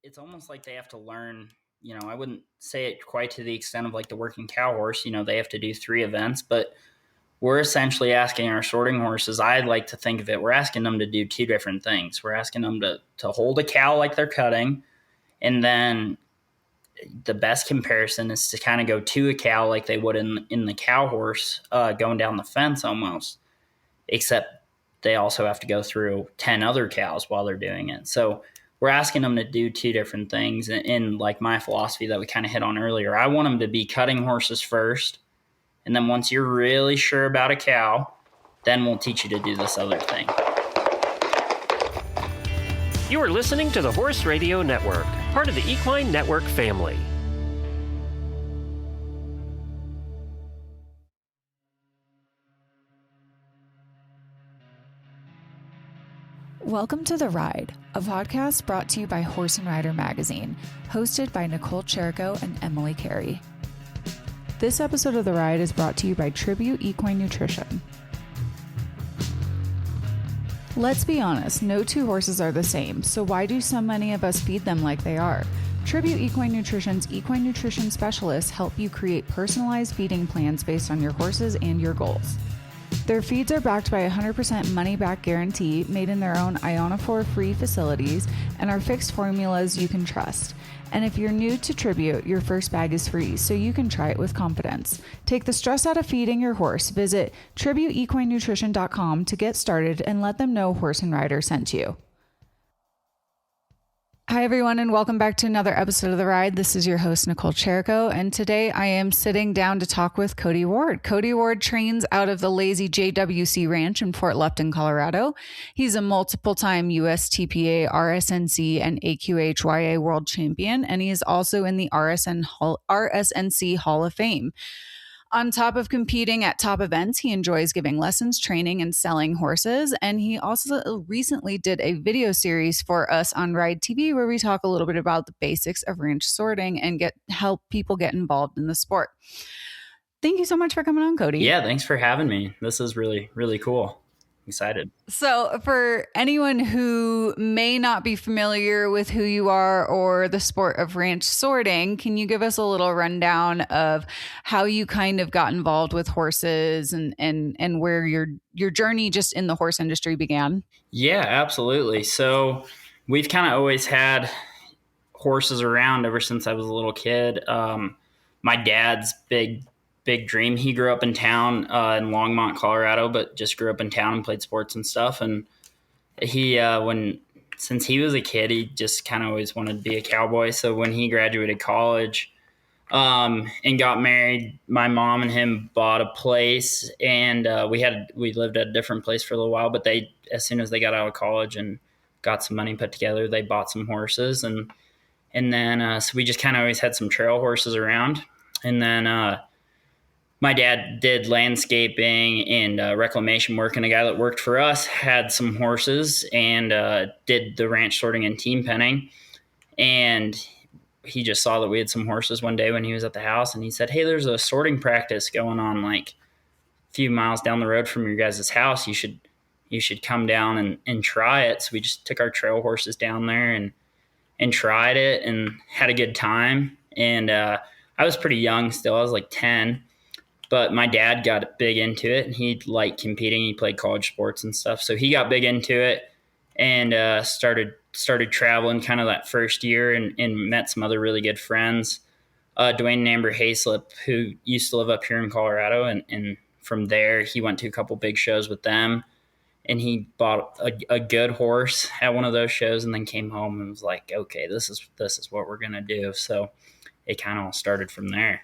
it's almost like they have to learn, I wouldn't say it quite to the extent of like the working cow horse, they have to do 3 events, but we're essentially asking our sorting horses, I like to think of it, we're asking them to do 2 different things. We're asking them to hold a cow like they're cutting, and then the best comparison is to kind of go to a cow like they would in the cow horse, going down the fence almost, except they also have to go through 10 other cows while they're doing it. So we're asking them to do 2 different things. And like my philosophy that we kind of hit on earlier, I want them to be cutting horses first. And then once you're really sure about a cow, then we'll teach you to do this other thing. You are listening to the Horse Radio Network, part of the Equine Network family. Welcome to The Ride, a podcast brought to you by Horse and Rider Magazine, hosted by Nichole Cherico and Emily Carey. This episode of The Ride is brought to you by Tribute Equine Nutrition. Let's be honest, no 2 horses are the same, so why do so many of us feed them like they are? Tribute Equine Nutrition's equine nutrition specialists help you create personalized feeding plans based on your horses and your goals. Their feeds are backed by a 100% money-back guarantee, made in their own ionophore-free facilities, and are fixed formulas you can trust. And if you're new to Tribute, your first bag is free, so you can try it with confidence. Take the stress out of feeding your horse. Visit tributeequinenutrition.com to get started and let them know Horse and Rider sent you. Hi, everyone, and welcome back to another episode of The Ride. This is your host, Nichole Cherico, and today I am sitting down to talk with Kody Ward. Kody Ward trains out of the Lazy JWC Ranch in Fort Lupton, Colorado. He's a multiple-time USTPA, RSNC, and AQHYA world champion, and he is also in the RSNC Hall of Fame. On top of competing at top events, he enjoys giving lessons, training, and selling horses. And he also recently did a video series for us on Ride TV where we talk a little bit about the basics of ranch sorting and help people get involved in the sport. Thank you so much for coming on, Kody. Yeah, thanks for having me. This is really, really cool. Excited. So for anyone who may not be familiar with who you are or the sport of ranch sorting, can you give us a little rundown of how you kind of got involved with horses and where your journey just in the horse industry began? Yeah, absolutely. So we've kind of always had horses around ever since I was a little kid. My dad's big dream. He grew up in town in Longmont, Colorado, but just grew up in town and played sports and stuff. And he, since he was a kid, he just kind of always wanted to be a cowboy. So when he graduated college and got married, my mom and him bought a place, and we lived at a different place for a little while. But as soon as they got out of college and got some money put together, they bought some horses, and then so we just kind of always had some trail horses around, and then. My dad did landscaping and reclamation work, and a guy that worked for us had some horses and did the ranch sorting and team penning. And he just saw that we had some horses one day when he was at the house, and he said, "Hey, there's a sorting practice going on like a few miles down the road from your guys' house. You should come down and try it." So we just took our trail horses down there and tried it and had a good time. And I was pretty young still. I was like 10. But my dad got big into it, and he liked competing. He played college sports and stuff. So he got big into it and started traveling kind of that first year and met some other really good friends. Dwayne and Amber Hayslip, who used to live up here in Colorado. And from there, he went to a couple big shows with them. And he bought a good horse at one of those shows and then came home and was like, okay, this is what we're going to do. So it kind of all started from there.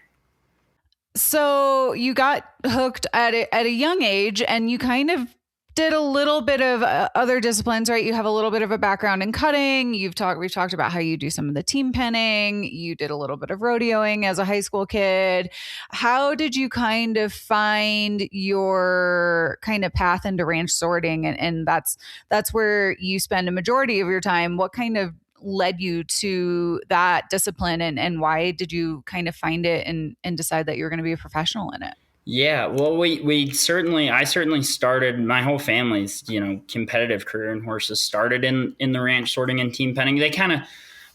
So you got hooked at a young age, and you kind of did a little bit of other disciplines, right? You have a little bit of a background in cutting. We've talked about how you do some of the team penning. You did a little bit of rodeoing as a high school kid. How did you kind of find your kind of path into ranch sorting? And that's where you spend a majority of your time. What kind of led you to that discipline, and why did you kind of find it and decide that you were going to be a professional in it? Yeah, well, I certainly started my whole family's, competitive career in horses started in the ranch sorting and team penning.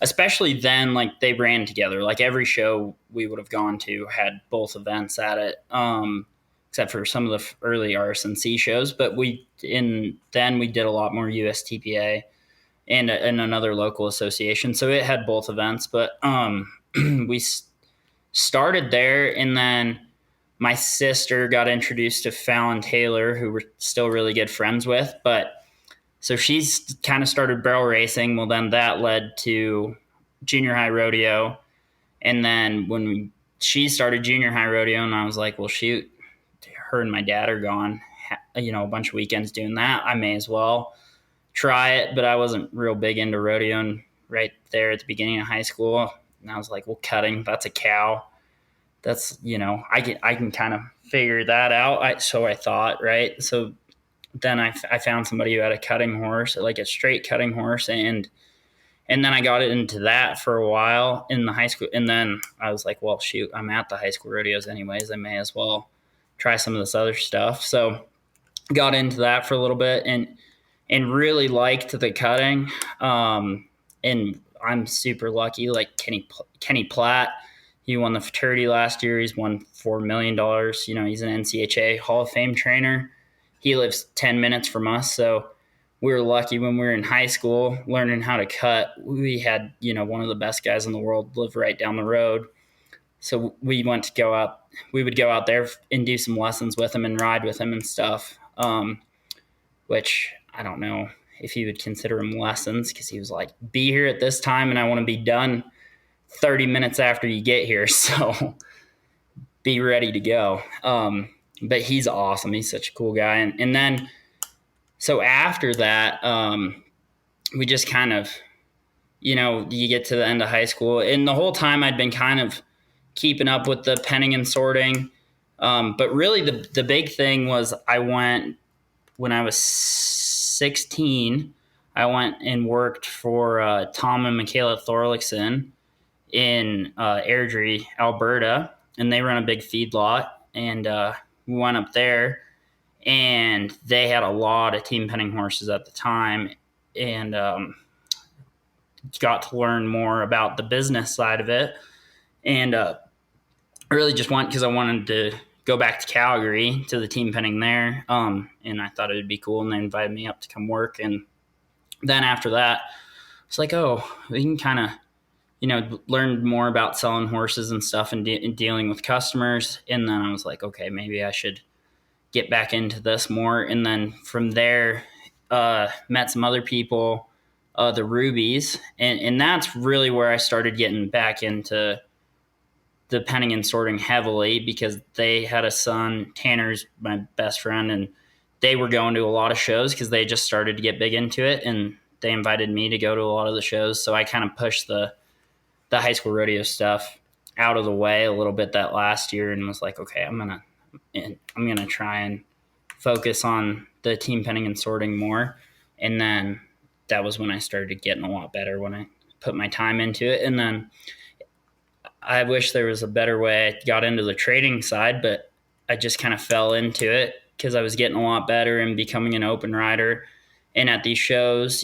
especially then, like they ran together. Like every show we would have gone to had both events at it, except for some of the early RSNC shows. But then we did a lot more USTPA and another local association, so it had both events. But we started there, and then my sister got introduced to Fallon Taylor, who we're still really good friends with. But so she's kind of started barrel racing. Well, then that led to junior high rodeo. And then she started junior high rodeo, and I was like, well, shoot, her and my dad are gone, a bunch of weekends doing that. I may as well try it. But I wasn't real big into rodeoing right there at the beginning of high school. And I was like, well, cutting, that's a cow. That's, I can kind of figure that out. So I thought, right? So then I found somebody who had a cutting horse, like a straight cutting horse, and then I got into that for a while in the high school. And then I was like, well, shoot, I'm at the high school rodeos anyways. I may as well try some of this other stuff. So got into that for a little bit and really liked the cutting. And I'm super lucky. Like Kenny Platt, he won the futurity last year. He's won $4 million. He's an NCHA Hall of Fame trainer. He lives 10 minutes from us. So we were lucky when we were in high school learning how to cut. We had, one of the best guys in the world live right down the road. So we would go out there and do some lessons with him and ride with him and stuff, which I don't know if you would consider them lessons, because he was like, be here at this time and I want to be done 30 minutes after you get here. So be ready to go. But he's awesome. He's such a cool guy. And then, so after that, we just kind of, you get to the end of high school, and the whole time I'd been kind of keeping up with the penning and sorting. But really the big thing was when I was 16, I went and worked for Tom and Michaela Thorlickson in Airdrie, Alberta, and they run a big feedlot. And we went up there, and they had a lot of team penning horses at the time, and got to learn more about the business side of it. And I really just went because I wanted to go back to Calgary to the team penning there. And I thought it would be cool, and they invited me up to come work. And then after that, it's like, oh, we can kind of, learn more about selling horses and stuff and dealing with customers. And then I was like, okay, maybe I should get back into this more. And then from there, met some other people, the Rubies. And that's really where I started getting back into the penning and sorting heavily, because they had a son, Tanner's my best friend, and they were going to a lot of shows because they just started to get big into it. And they invited me to go to a lot of the shows. So I kind of pushed the high school rodeo stuff out of the way a little bit that last year, and was like, okay, I'm gonna try and focus on the team penning and sorting more. And then that was when I started getting a lot better, when I put my time into it. And then I wish there was a better way I got into the trading side, but I just kind of fell into it because I was getting a lot better and becoming an open rider. And at these shows,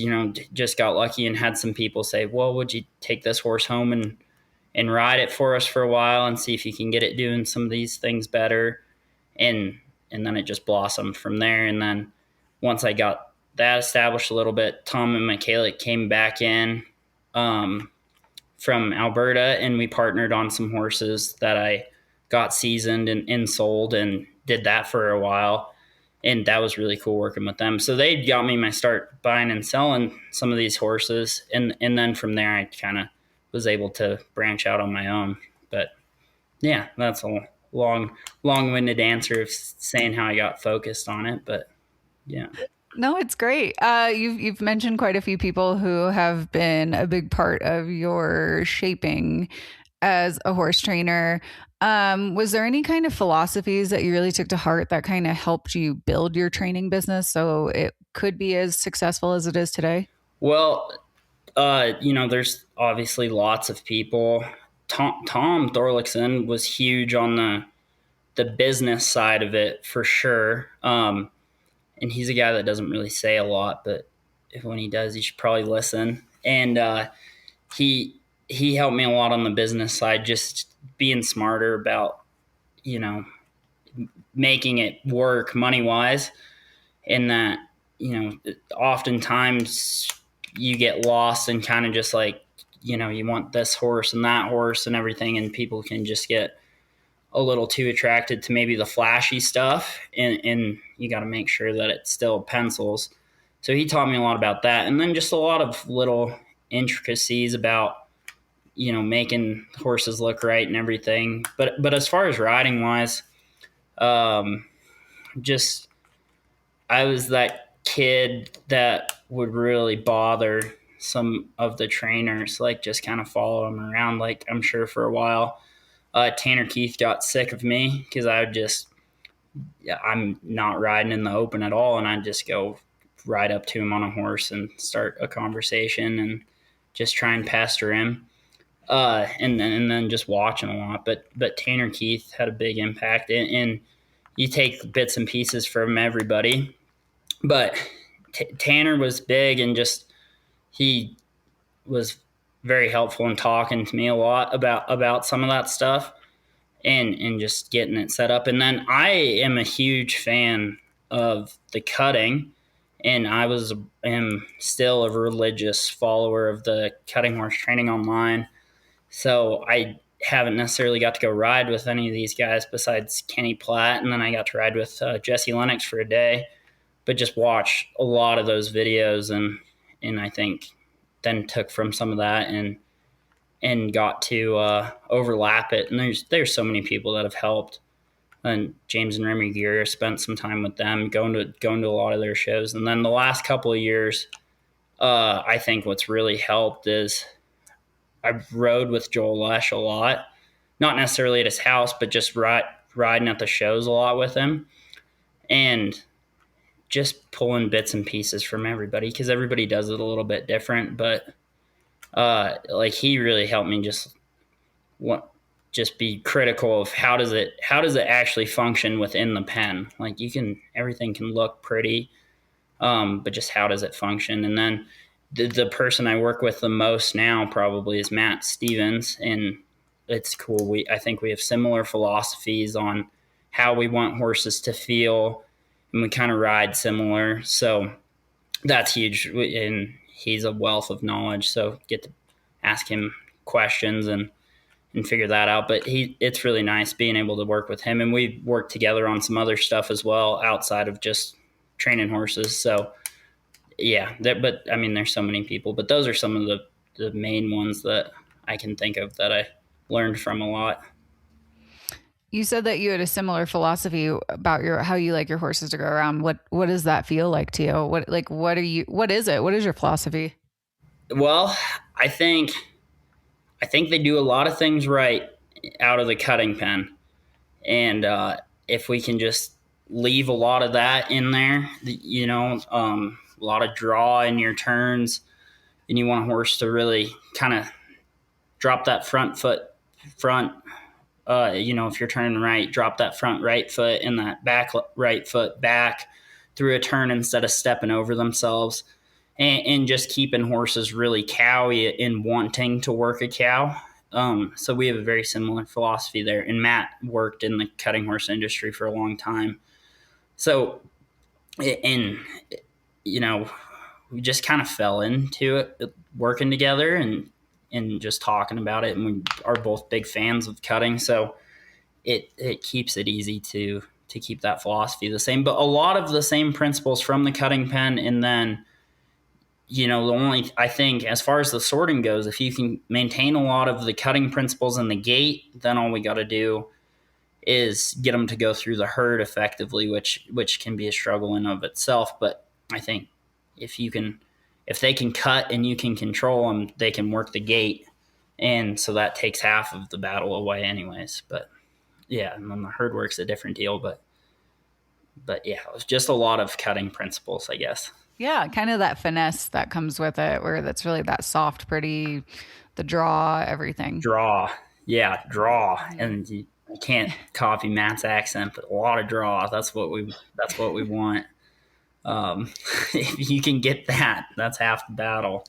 just got lucky and had some people say, well, would you take this horse home and ride it for us for a while and see if you can get it doing some of these things better? And then it just blossomed from there. And then once I got that established a little bit, Tom and Michaela came back in from Alberta, and we partnered on some horses that I got seasoned and sold, and did that for a while. And that was really cool working with them. So they got me my start buying and selling some of these horses. And then from there, I kind of was able to branch out on my own. But yeah, that's a long-winded answer of saying how I got focused on it. But yeah. No, it's great. You've mentioned quite a few people who have been a big part of your shaping as a horse trainer. Was there any kind of philosophies that you really took to heart that kind of helped you build your training business so it could be as successful as it is today? Well, there's obviously lots of people. Tom Thorlickson was huge on the business side of it for sure. And he's a guy that doesn't really say a lot, but when he does, you should probably listen. And he helped me a lot on the business side, just being smarter about, you know, making it work money wise. In that, you know, oftentimes you get lost and kind of just like, you know, you want this horse and that horse and everything, and people can just get a little too attracted to maybe the flashy stuff, and you got to make sure that it still pencils. So he taught me a lot about that, and then just a lot of little intricacies about, you know, making horses look right and everything. But as far as riding wise, um, just I was that kid that would really bother some of the trainers, like just kind of follow them around. Like I'm sure for a while, Tanner Keith got sick of me because I would just, I'm not riding in the open at all, and I'd just go ride up to him on a horse and start a conversation and just try and pester him. And then just watch him a lot. But Tanner Keith had a big impact, and you take bits and pieces from everybody. But Tanner was big, and just he was very helpful in talking to me a lot about some of that stuff, and just getting it set up. And then I am a huge fan of the cutting, and am still a religious follower of the cutting horse training online. So I haven't necessarily got to go ride with any of these guys besides Kenny Platt, and then I got to ride with Jesse Lennox for a day, but just watch a lot of those videos, and I think then took from some of that and got to overlap it. And there's so many people that have helped. And James and Remy Gear spent some time with them, going to a lot of their shows. And then the last couple of years, I think what's really helped is I rode with Joel Lesh a lot, not necessarily at his house, but just riding at the shows a lot with him, and just pulling bits and pieces from everybody, because everybody does it a little bit different. But like he really helped me just be critical of how does it actually function within the pen. Like everything can look pretty, but just how does it function? And then the person I work with the most now probably is Matt Stevens, and it's cool. I think we have similar philosophies on how we want horses to feel, and we kind of ride similar. So that's huge, and he's a wealth of knowledge. So get to ask him questions and figure that out. But it's really nice being able to work with him, and we work together on some other stuff as well outside of just training horses. So yeah, but I mean, there's so many people, but those are some of the main ones that I can think of that I learned from a lot. You said that you had a similar philosophy about how you like your horses to go around. What does that feel like to you? What is it? What is your philosophy? Well, I think they do a lot of things right out of the cutting pen. And if we can just leave a lot of that in there, you know, a lot of draw in your turns, and you want a horse to really kind of drop that front, you know, if you're turning right, drop that front right foot and that back right foot back through a turn instead of stepping over themselves, and just keeping horses really cowy in wanting to work a cow. So we have a very similar philosophy there. And Matt worked in the cutting horse industry for a long time. So, and, you know, we just kind of fell into it, working together and just talking about it. And we are both big fans of cutting. So it keeps it easy to keep that philosophy the same, but a lot of the same principles from the cutting pen. And then, you know, I think as far as the sorting goes, if you can maintain a lot of the cutting principles in the gate, then all we got to do is get them to go through the herd effectively, which can be a struggle in of itself. But I think if they can cut and you can control them, they can work the gate. And so that takes half of the battle away anyways. But yeah, and then the herd work's a different deal. But yeah, it was just a lot of cutting principles, I guess. Yeah, kind of that finesse that comes with it, where that's really that soft, pretty, the draw, everything. Draw. Yeah, draw. And I can't copy Matt's accent, but a lot of draw. That's what we want. If you can get that, that's half the battle.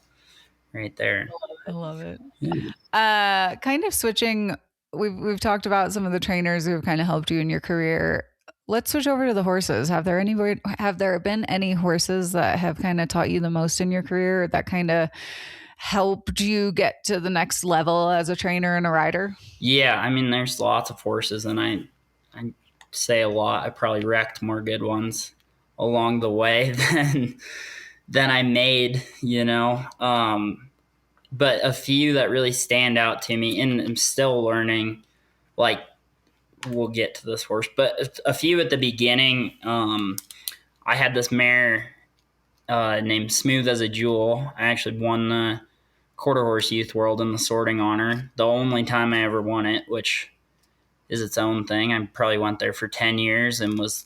right there. I love it. Yeah. Kind of switching, we've talked about some of the trainers who have kind of helped you in your career. Let's switch over to the horses. Have there been any horses that have kind of taught you the most in your career that kind of helped you get to the next level as a trainer and a rider? Yeah, I mean, there's lots of horses, and I say a lot. I probably wrecked more good ones along the way than I made, but a few that really stand out to me, and I'm still learning. Like, we'll get to this horse, but a few at the beginning. I had this mare named Smooth as a Jewel. I actually won the Quarter Horse Youth World in the sorting honor. The only time I ever won it, which is its own thing. I probably went there for 10 years and was,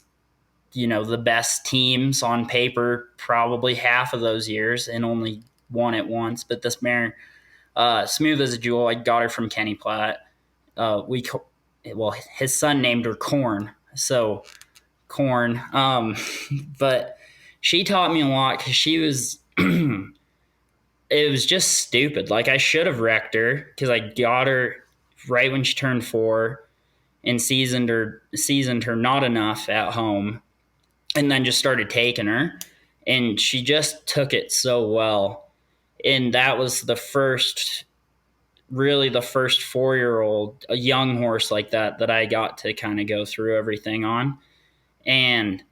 the best teams on paper probably half of those years and only won it once. But this mare, Smooth as a Jewel, I got her from Kenny Platt. His son named her Corn. So, Corn. But she taught me a lot because she was it was just stupid. Like, I should have wrecked her because I got her right when she turned 4 and seasoned her not enough at home, and then just started taking her, and she just took it so well. And that was the first 4-year-old, a young horse like that I got to kind of go through everything on, and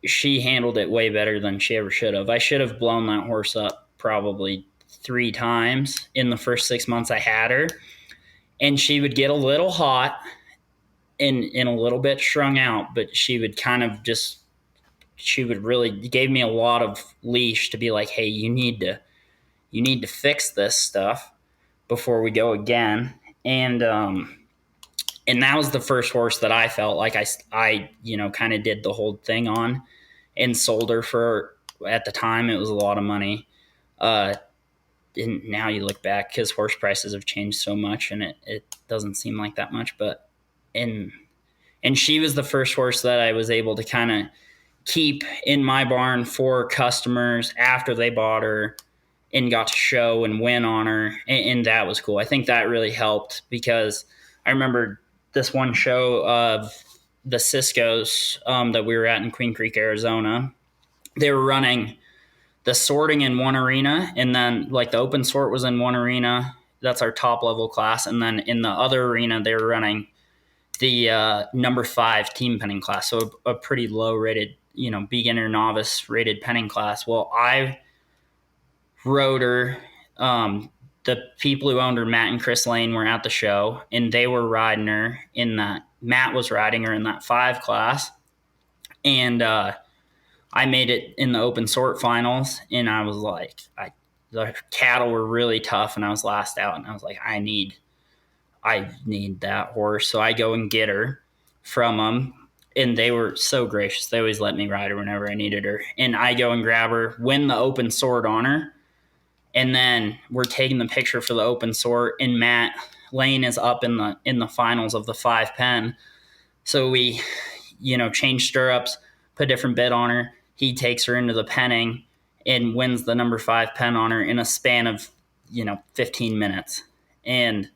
she handled it way better than she ever should have. I should have blown that horse up probably 3 times in the first 6 months I had her, and she would get a little hot and a little bit strung out, but she would really gave me a lot of leash to be like, hey, you need to fix this stuff before we go again. And that was the first horse that I felt like I kind of did the whole thing on, and sold her for, at the time, it was a lot of money. And now you look back, because horse prices have changed so much, and it doesn't seem like that much, but and she was the first horse that I was able to kind of keep in my barn for customers after they bought her and got to show and win on her. And that was cool. I think that really helped, because I remember this one show of the Cisco's that we were at in Queen Creek, Arizona. They were running the sorting in one arena, and then like the open sort was in one arena. That's our top level class. And then in the other arena, they were running the number 5 team penning class. So a pretty low rated, beginner novice rated penning class. Well, I rode her. The people who owned her, Matt and Chris Lane, were at the show, and they were riding her in that. Matt was riding her in that 5 class. And I made it in the open sort finals, and I was like, the cattle were really tough, and I was last out, and I was like, I need that horse. So I go and get her from them, and they were so gracious. They always let me ride her whenever I needed her. And I go and grab her, win the open sort on her, and then we're taking the picture for the open sort, and Matt Lane is up in the finals of the 5 pen. So we, change stirrups, put a different bit on her. He takes her into the penning and wins the number 5 pen on her in a span of, 15 minutes. And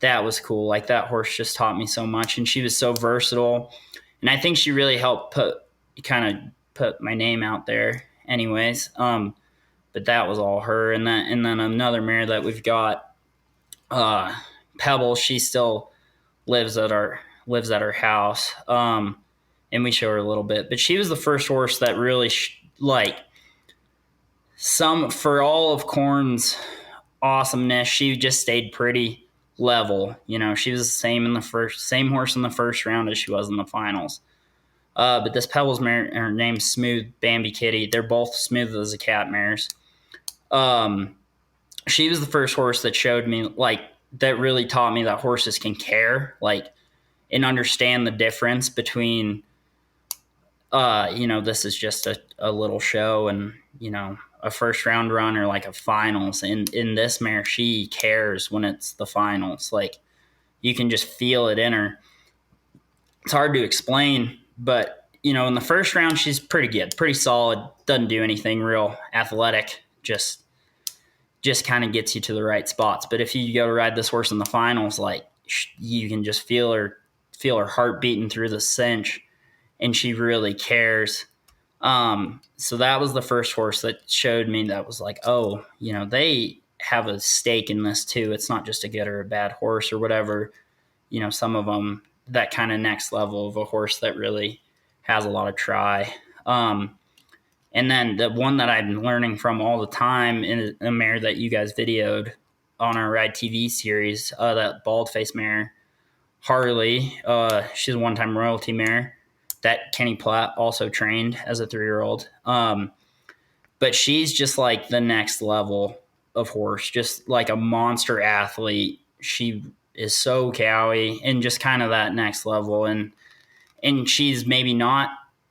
that was cool. Like, that horse just taught me so much, and she was so versatile. And I think she really helped put my name out there anyways. But that was all her. And then another mare that we've got, Pebble, she still lives at our house. And we show her a little bit, but she was the first horse that really for all of Corn's awesomeness, she just stayed pretty level. She was the same horse in the first round as she was in the finals. But this Pebbles mare, her name's Smooth Bambi Kitty. They're both smooth as a cat mares. She was the first horse that showed me, that really taught me that horses can care, and understand the difference between, this is just a little show and, a first round run or like a finals. And in this mare, she cares when it's the finals. You can just feel it in her. It's hard to explain, but, in the first round, she's pretty good, pretty solid. Doesn't do anything real athletic. Just just kind of gets you to the right spots. But if you go to ride this horse in the finals, like you can just feel her heart beating through the cinch, and she really cares. So that was the first horse that showed me that was like, oh, they have a stake in this too. It's not just a good or a bad horse or whatever. Some of them, that kind of next level of a horse that really has a lot of try. And then the one that I'm learning from all the time in a mare that you guys videoed on our Ride TV series, that bald-faced mare, Harley. She's a one-time royalty mare that Kenny Platt also trained as a 3-year-old. But she's just like the next level of horse, just like a monster athlete. She is so cowy and just kind of that next level. And she's maybe not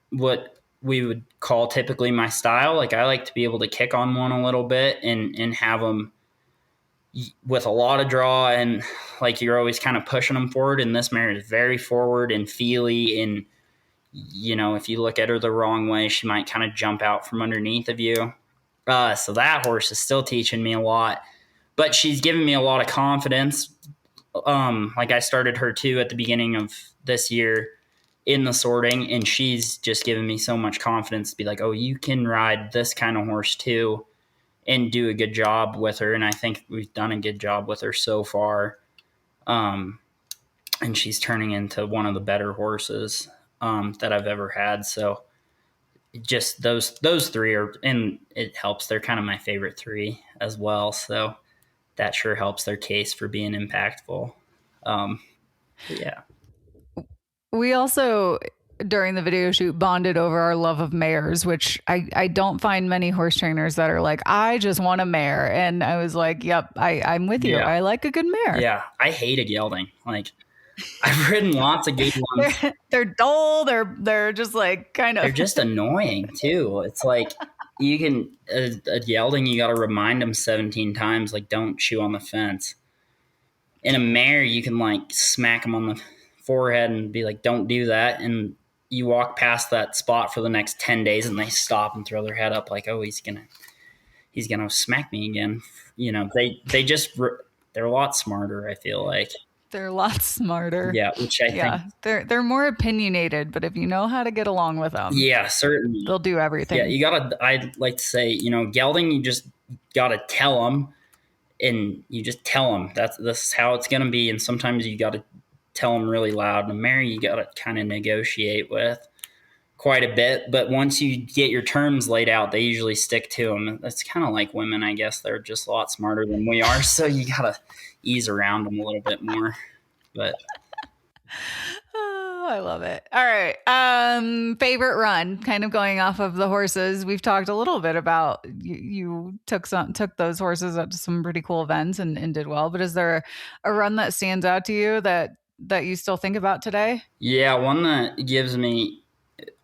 what we would call typically my style. Like I like to be able to kick on one a little bit and have them with a lot of draw, and like you're always kind of pushing them forward. And this mare is very forward and feely, and if you look at her the wrong way, she might kind of jump out from underneath of you. So that horse is still teaching me a lot, but she's giving me a lot of confidence. Like I started her too at the beginning of this year in the sorting, and she's just given me so much confidence to be like, oh, you can ride this kind of horse too and do a good job with her. And I think we've done a good job with her so far. And she's turning into one of the better horses that I've ever had. So just those three are, and it helps. They're kind of my favorite three as well. So that sure helps their case for being impactful. Yeah. We also, during the video shoot, bonded over our love of mares, which I don't find many horse trainers that are like, I just want a mare. And I was like, yep, I'm with you. Yeah. I like a good mare. Yeah. I hate a gelding. Like I've ridden lots of good ones. They're dull. They're just like kind of. They're just annoying too. It's like you can, a gelding, you got to remind them 17 times, like don't chew on the fence. In a mare, you can like smack them on the forehead and be like, don't do that. And you walk past that spot for the next 10 days and they stop and throw their head up like, oh, he's gonna smack me again. They're a lot smarter, I feel like. They're a lot smarter. Yeah, which I think they're more opinionated, but if you know how to get along with them, yeah, certainly they'll do everything. Yeah, I'd like to say, gelding, you just gotta tell them, and you just tell them this is how it's gonna be, and sometimes you gotta tell them really loud. And a mare, you gotta kind of negotiate with quite a bit, but once you get your terms laid out, they usually stick to them. It's kind of like women, I guess. They're just a lot smarter than we are, so you gotta ease around them a little bit more. But oh, I love it. All right, favorite run, kind of going off of the horses. We've talked a little bit about you took those horses up to some pretty cool events and did well, but is there a run that stands out to you that you still think about today? Yeah, one that gives me,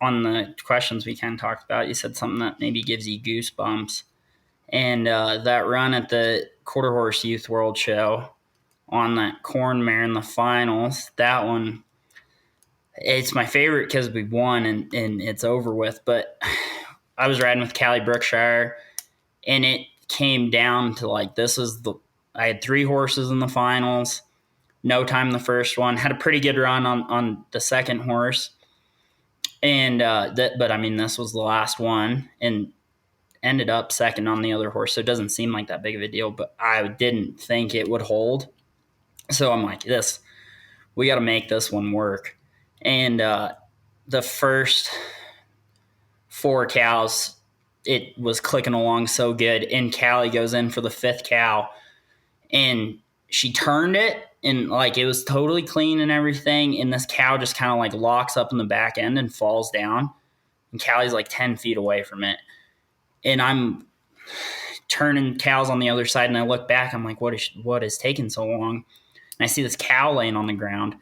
on the questions we kind of talked about, you said something that maybe gives you goosebumps. And that run at the Quarter Horse Youth World Show on that corn mare in the finals, that one, it's my favorite because we won and it's over with. But I was riding with Callie Brookshire, and it came down to like, I had 3 horses in the finals, no time the first one, had a pretty good run on the second horse. And but I mean, this was the last one, and ended up second on the other horse, so it doesn't seem like that big of a deal. But I didn't think it would hold, so I'm like, we got to make this one work. And the first 4 cows, it was clicking along so good, and Callie goes in for the 5th cow, and she turned it, and like it was totally clean and everything, and this cow just kind of like locks up in the back end and falls down, and Callie's like 10 feet away from it, and I'm turning cows on the other side, and I look back, I'm like, what is taking so long? And I see this cow laying on the ground,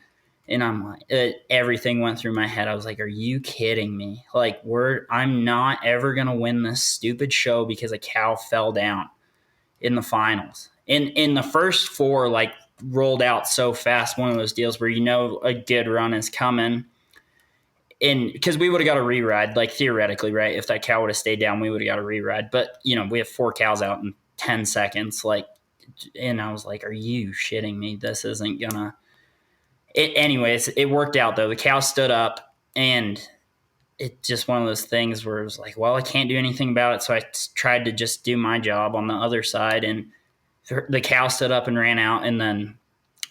and I'm like, everything went through my head. I was like, are you kidding me? Like, I'm not ever gonna win this stupid show because a cow fell down in the finals. In the first 4, like, rolled out so fast, one of those deals where a good run is coming. And because we would have got a re-ride, like theoretically, right? If that cow would have stayed down, we would have got a re-ride. But, we have 4 cows out, and 10 seconds. And I was like, are you shitting me? This isn't gonna. Anyways, it worked out though. The cow stood up, and it's just one of those things where it was like, well, I can't do anything about it. So I tried to just do my job on the other side, and the cow stood up and ran out, and then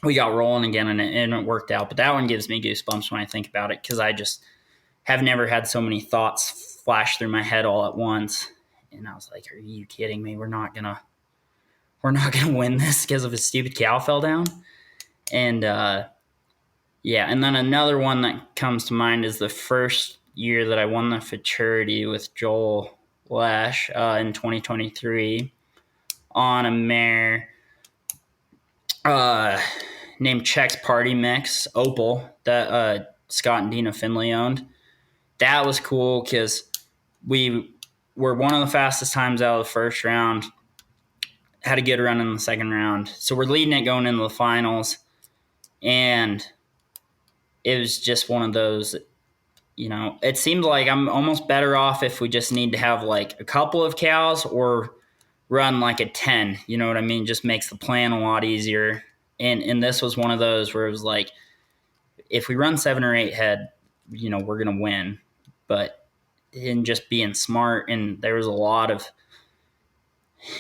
we got rolling again, and it worked out. But that one gives me goosebumps when I think about it, because I just have never had so many thoughts flash through my head all at once. And I was like, are you kidding me? We're not gonna win this because of a stupid cow fell down. And yeah, and then another one that comes to mind is the first year that I won the futurity with Joel Lash in 2023 on a mare named Check's Party Mix, Opal, that Scott and Dina Finley owned. That was cool because we were one of the fastest times out of the first round, had a good run in the second round. So we're leading it going into the finals, and it was just one of those, it seemed like I'm almost better off if we just need to have like a couple of cows or run like a 10, you know what I mean? Just makes the plan a lot easier. And this was one of those where it was like, if we run 7 or 8 head, we're going to win. But in just being smart, and there was a lot of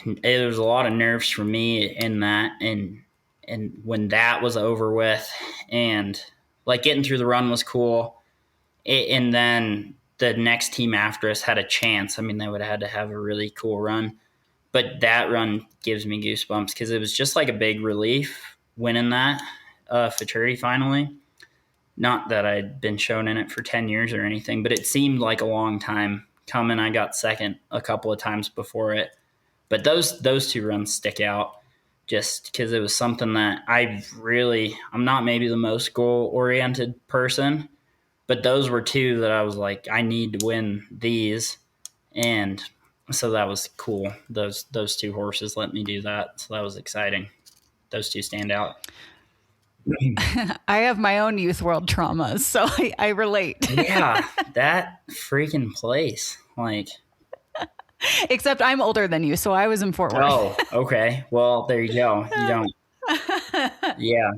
nerves for me in that. And when that was over with, and like getting through the run was cool. And then the next team after us had a chance. I mean, they would have had to have a really cool run. But that run gives me goosebumps because it was just like a big relief winning that futurity finally. Not that I'd been shown in it for 10 years or anything, but it seemed like a long time coming. I got second a couple of times before it. But those 2 runs stick out just because it was something that I'm not maybe the most goal-oriented person, but those were 2 that I was like, I need to win these. And so that was cool. Those 2 horses let me do that. So that was exciting. Those 2 stand out. I have my own youth world traumas, so I relate. Yeah, that freaking place. Like, except I'm older than you, so I was in Fort Worth. Oh, okay. Well, there you go. You don't. Yeah.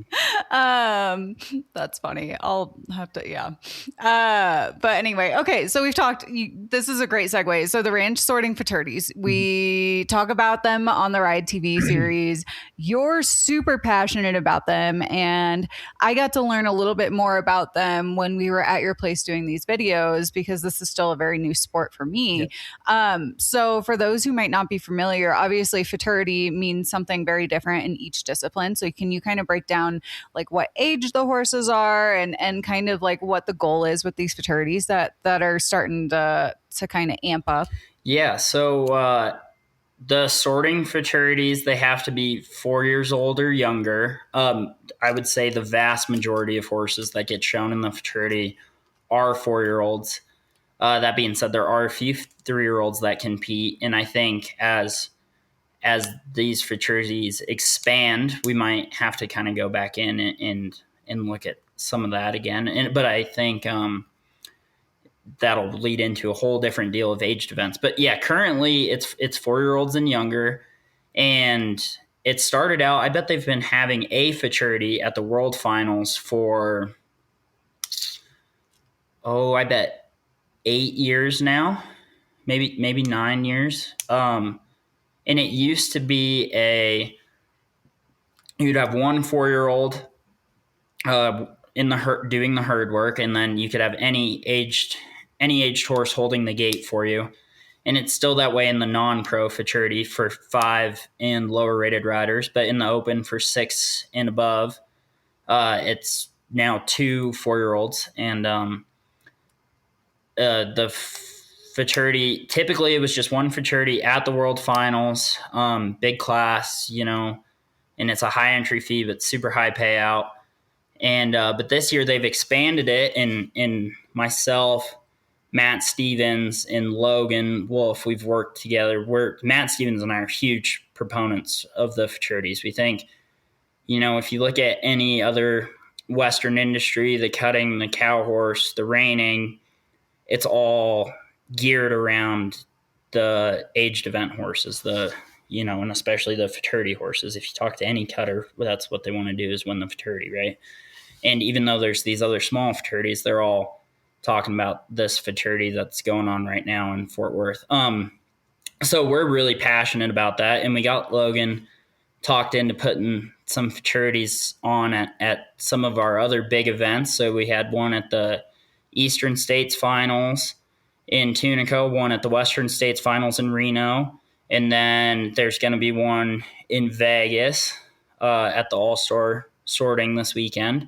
That's funny. I'll have to, yeah. But anyway, okay. So we've talked, this is a great segue. So the ranch sorting fraternities, we talk about them on the Ride TV series. You're super passionate about them. And I got to learn a little bit more about them when we were at your place doing these videos, because this is still a very new sport for me. Yeah. So for those who might not be familiar, obviously fraternity means something very different in each discipline. So can you kind of break down like what age the horses are and kind of like what the goal is with these fraternities that are starting to kind of amp up? Yeah. So the sorting fraternities, they have to be 4 years old or younger. I would say the vast majority of horses that get shown in the fraternity are 4-year-olds. That being said, there are a few 3-year-olds that compete. And I think as these fraternities expand, we might have to kind of go back in and look at some of that again. But I think that'll lead into a whole different deal of aged events. But yeah, currently it's 4-year-olds and younger. And it started out, I bet they've been having a fraternity at the World Finals for, I bet 8 years now, maybe 9 years. And it used to be you'd have one 4-year-old in the herd doing the herd work, and then you could have any aged horse holding the gate for you. And it's still that way in the non-pro fraternity for 5 and lower rated riders, but in the open for 6 and above, it's now 2 4-year-olds. And the fraternity, typically it was just one fraternity at the World Finals, big class, and it's a high entry fee but super high payout. And but this year they've expanded it, and myself, Matt Stevens, and Logan Wolf, we've worked together. Matt Stevens and I are huge proponents of the fraternities. We think, if you look at any other Western industry, the cutting, the cow horse, the reining, it's all geared around the aged event horses, the and especially the futurity horses. If you talk to any cutter, that's what they want to do, is win the futurity, right? And even though there's these other small futurities, they're all talking about this futurity that's going on right now in Fort Worth. So we're really passionate about that, and we got Logan talked into putting some futurities on at some of our other big events. So we had one at the Eastern States Finals in Tunica, one at the Western States Finals in Reno, and then there's going to be one in Vegas at the All-Star sorting this weekend.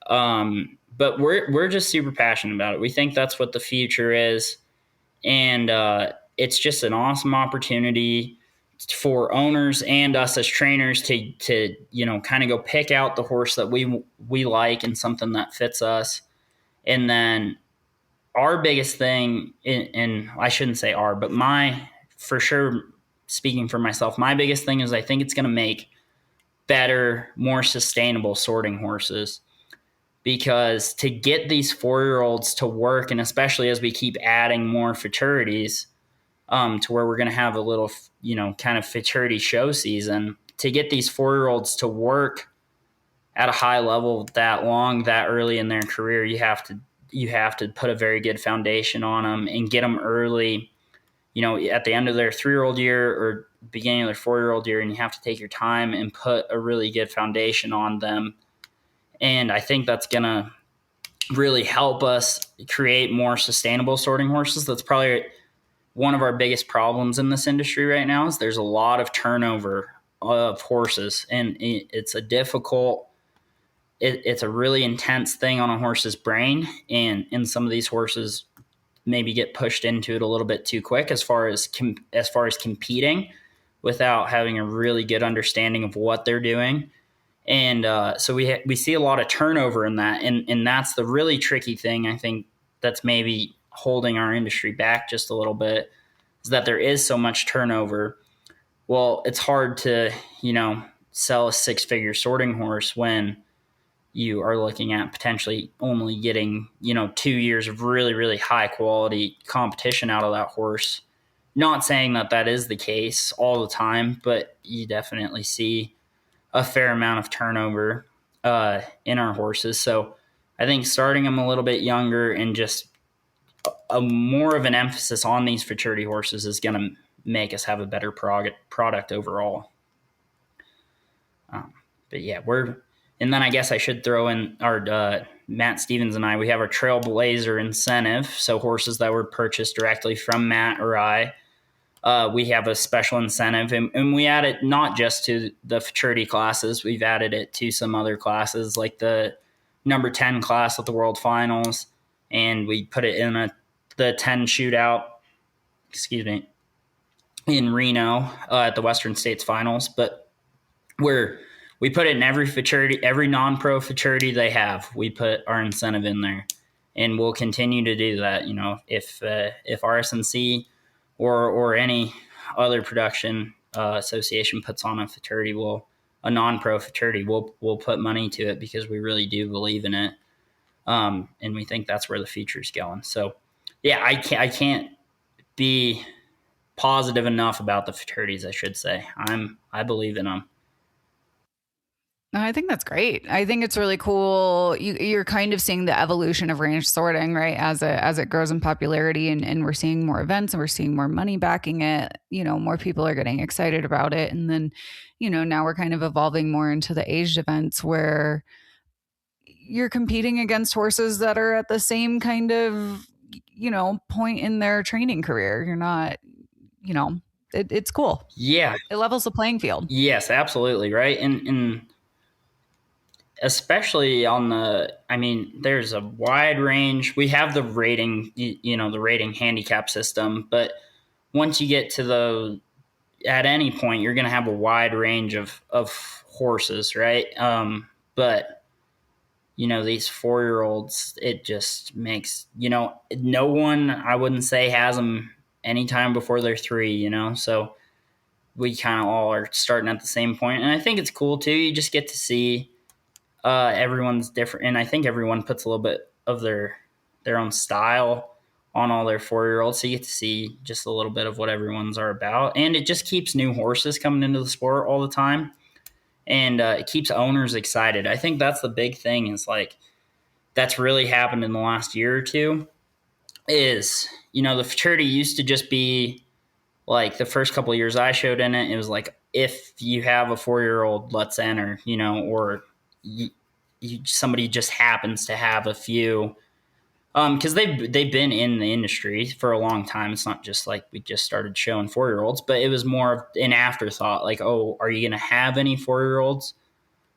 But we're just super passionate about it. We think that's what the future is, and it's just an awesome opportunity for owners and us as trainers to kind of go pick out the horse that we like and something that fits us. And then our biggest thing, and I shouldn't say our, but for sure, speaking for myself, my biggest thing is I think it's going to make better, more sustainable sorting horses. Because to get these 4-year-olds to work, and especially as we keep adding more futurities, to where we're going to have a little, kind of futurity show season, to get these 4-year-olds to work at a high level that long, that early in their career, you have to put a very good foundation on them and get them early, at the end of their 3-year-old year or beginning of their 4-year-old year, and you have to take your time and put a really good foundation on them. And I think that's going to really help us create more sustainable sorting horses. That's probably one of our biggest problems in this industry right now, is there's a lot of turnover of horses, and it's it's a really intense thing on a horse's brain. And some of these horses maybe get pushed into it a little bit too quick as far as competing without having a really good understanding of what they're doing. And so we see a lot of turnover in that, and that's the really tricky thing. I think that's maybe holding our industry back just a little bit, is that there is so much turnover. Well, it's hard to sell a 6-figure sorting horse when you are looking at potentially only getting 2 years of really, really high quality competition out of that horse. Not saying that is the case all the time, but you definitely see a fair amount of turnover in our horses. So I think starting them a little bit younger and just a more of an emphasis on these futurity horses is going to make us have a better product overall. But yeah, and then I guess I should throw in our Matt Stevens and I, we have our Trailblazer incentive. So horses that were purchased directly from Matt or I, we have a special incentive, and we add it not just to the futurity classes. We've added it to some other classes, like the number 10 class at the World Finals, and we put it in the 10 shootout, in Reno at the Western States Finals. But we put it in every futurity, every non-pro futurity they have. We put our incentive in there, and we'll continue to do that. If RSNC or any other production association puts on a futurity, a non-pro futurity, we'll put money to it, because we really do believe in it, and we think that's where the future's going. So, yeah, I can't be positive enough about the futurities. I should say I believe in them. I think that's great. I think it's really cool. You're kind of seeing the evolution of ranch sorting, right? As it grows in popularity, and we're seeing more events, and we're seeing more money backing it. More people are getting excited about it. And then, now we're kind of evolving more into the aged events, where you're competing against horses that are at the same kind of, point in their training career. You're not, it's cool. Yeah. It levels the playing field. Yes, absolutely. Right. And especially there's a wide range. We have the rating, the rating handicap system, but once you get to at any point, you're going to have a wide range of horses, right? But these 4-year-olds, it just makes, no one, I wouldn't say, has them anytime before they're 3, so we kind of all are starting at the same point. And I think it's cool too. You just get to see everyone's different, and I think everyone puts a little bit of their own style on all their 4-year-olds. So you get to see just a little bit of what everyone's are about. And it just keeps new horses coming into the sport all the time. And it keeps owners excited. I think that's the big thing is like that's really happened in the last year or two is, the futurity used to just be like the first couple of years I showed in it, it was like, if you have a 4-year-old, let's enter, or somebody just happens to have a few. Because they've been in the industry for a long time. It's not just like we just started showing 4-year-olds, but it was more of an afterthought. Like, oh, are you going to have any 4-year-olds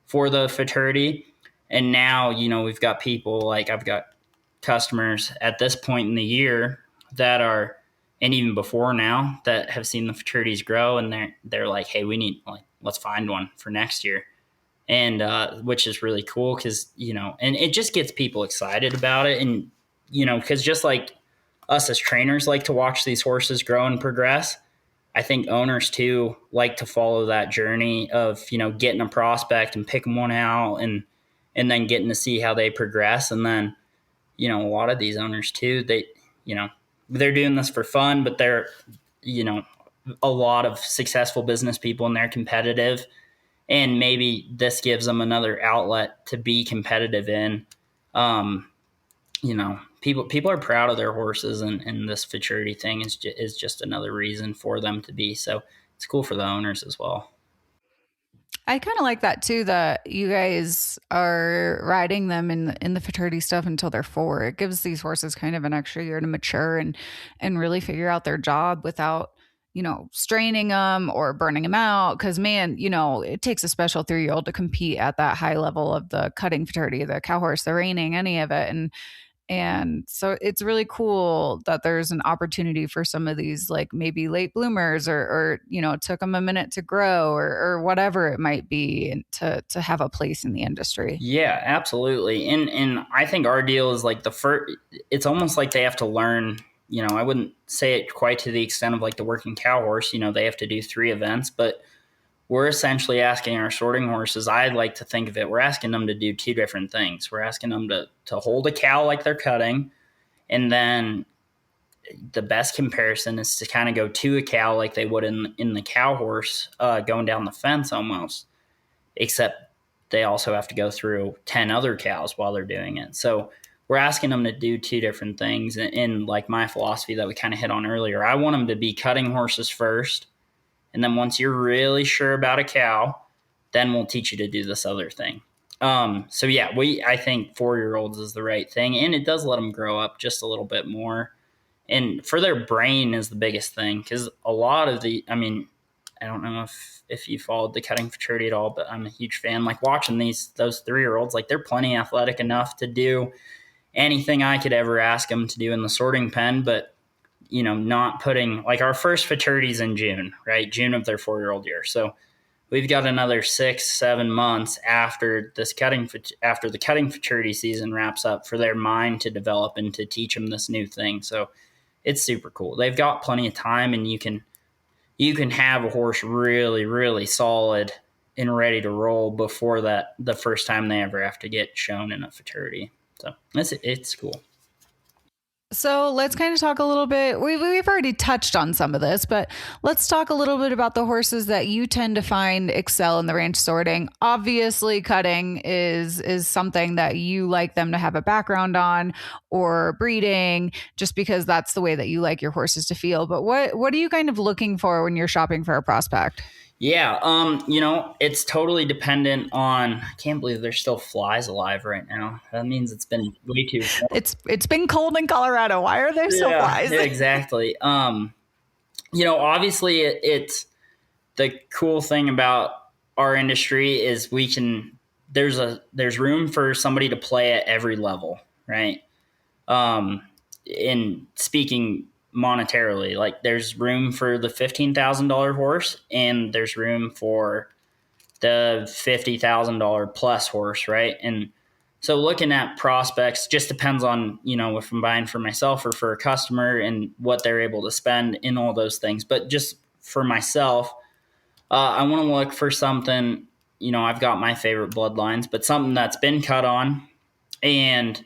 for the futurity? And now, we've got people like I've got customers at this point in the year that are, and even before now, that have seen the futurities grow, and they're like, hey, we need let's find one for next year, and which is really cool because and it just gets people excited about it, and because just like us as trainers like to watch these horses grow and progress, I think owners too like to follow that journey of getting a prospect and picking one out and then getting to see how they progress, and then a lot of these owners too, they're doing this for fun, but they're a lot of successful business people and they're competitive, and maybe this gives them another outlet to be competitive in. People are proud of their horses, and this futurity thing is just another reason for them to be. So it's cool for the owners as well. I kind of like that too, that you guys are riding them in the futurity stuff until they're 4. It gives these horses kind of an extra year to mature and really figure out their job without, straining them or burning them out. Cause man, it takes a special 3-year-old to compete at that high level of the cutting futurity, the cow horse, the reining, any of it. And so it's really cool that there's an opportunity for some of these, like maybe late bloomers or it took them a minute to grow or whatever it might be, and to have a place in the industry. Yeah, absolutely. And I think our deal is like it's almost like they have to learn, I wouldn't say it quite to the extent of like the working cow horse, they have to do 3 events, but we're essentially asking our sorting horses, I like to think of it, we're asking them to do 2 different things. We're asking them to hold a cow like they're cutting, and then the best comparison is to kind of go to a cow like they would in the cow horse, going down the fence almost, except they also have to go through 10 other cows while they're doing it. So we're asking them to do 2 different things. And like my philosophy that we kind of hit on earlier, I want them to be cutting horses first, and then once you're really sure about a cow, then we'll teach you to do this other thing. So yeah, I think 4-year-olds is the right thing, and it does let them grow up just a little bit more. And for their brain is the biggest thing, because a lot of I don't know if you followed the cutting futurity at all, but I'm a huge fan. Like watching those 3-year-olds, like they're plenty athletic enough to do anything I could ever ask them to do in the sorting pen, but not putting, like our first futurities in June, right? June of their 4-year-old year. So we've got another 6-7 months after the cutting futurity season wraps up for their mind to develop and to teach them this new thing. So it's super cool. They've got plenty of time, and you can have a horse really, really solid and ready to roll before the first time they ever have to get shown in a futurity. So it's cool. So let's kind of talk a little bit. We've already touched on some of this, but let's talk a little bit about the horses that you tend to find excel in the ranch sorting. Obviously, cutting is something that you like them to have a background on, or breeding, just because that's the way that you like your horses to feel. But what are you kind of looking for when you're shopping for a prospect? Yeah, it's totally dependent on. I can't believe there's still flies alive right now. That means it's been way too cold. It's been cold in Colorado. Why are there still flies? Yeah, exactly. Obviously, it's the cool thing about our industry is there's room for somebody to play at every level, right? In speaking monetarily, like there's room for the $15,000 horse, and there's room for the $50,000 plus horse, right? And so looking at prospects just depends on, if I'm buying for myself or for a customer and what they're able to spend in all those things. But just for myself, I want to look for something, I've got my favorite bloodlines, but something that's been cut on, and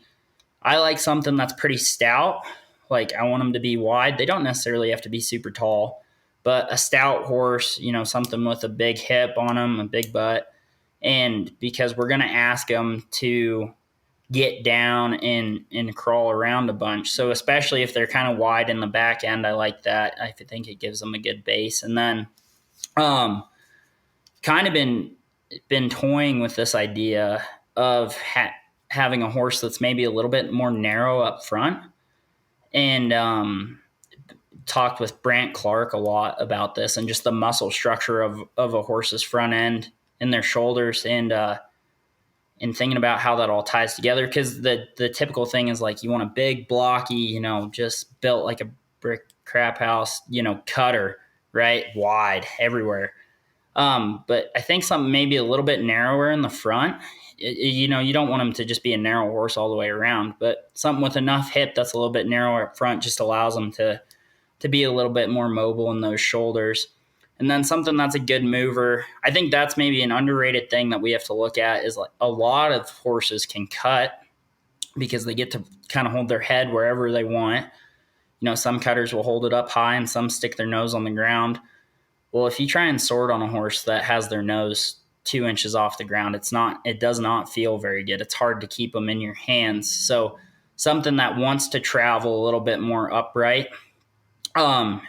I like something that's pretty stout. Like I want them to be wide. They don't necessarily have to be super tall, but a stout horse, something with a big hip on them, a big butt. And because we're going to ask them to get down and crawl around a bunch. So especially if they're kind of wide in the back end, I like that. I think it gives them a good base. And then kind of been toying with this idea of having a horse that's maybe a little bit more narrow up front, and talked with Brant Clark a lot about this and just the muscle structure of a horse's front end and their shoulders, and thinking about how that all ties together. Because the typical thing is like you want a big blocky, just built like a brick crap house, cutter, right, wide everywhere. But I think something maybe a little bit narrower in the front. You don't want them to just be a narrow horse all the way around, but something with enough hip that's a little bit narrower up front just allows them to be a little bit more mobile in those shoulders. And then something that's a good mover. I think that's maybe an underrated thing that we have to look at is like a lot of horses can cut because they get to kind of hold their head wherever they want. Some cutters will hold it up high and some stick their nose on the ground. Well, if you try and sort on a horse that has their nose 2 inches off the ground, it does not feel very good. It's hard to keep them in your hands. So something that wants to travel a little bit more upright,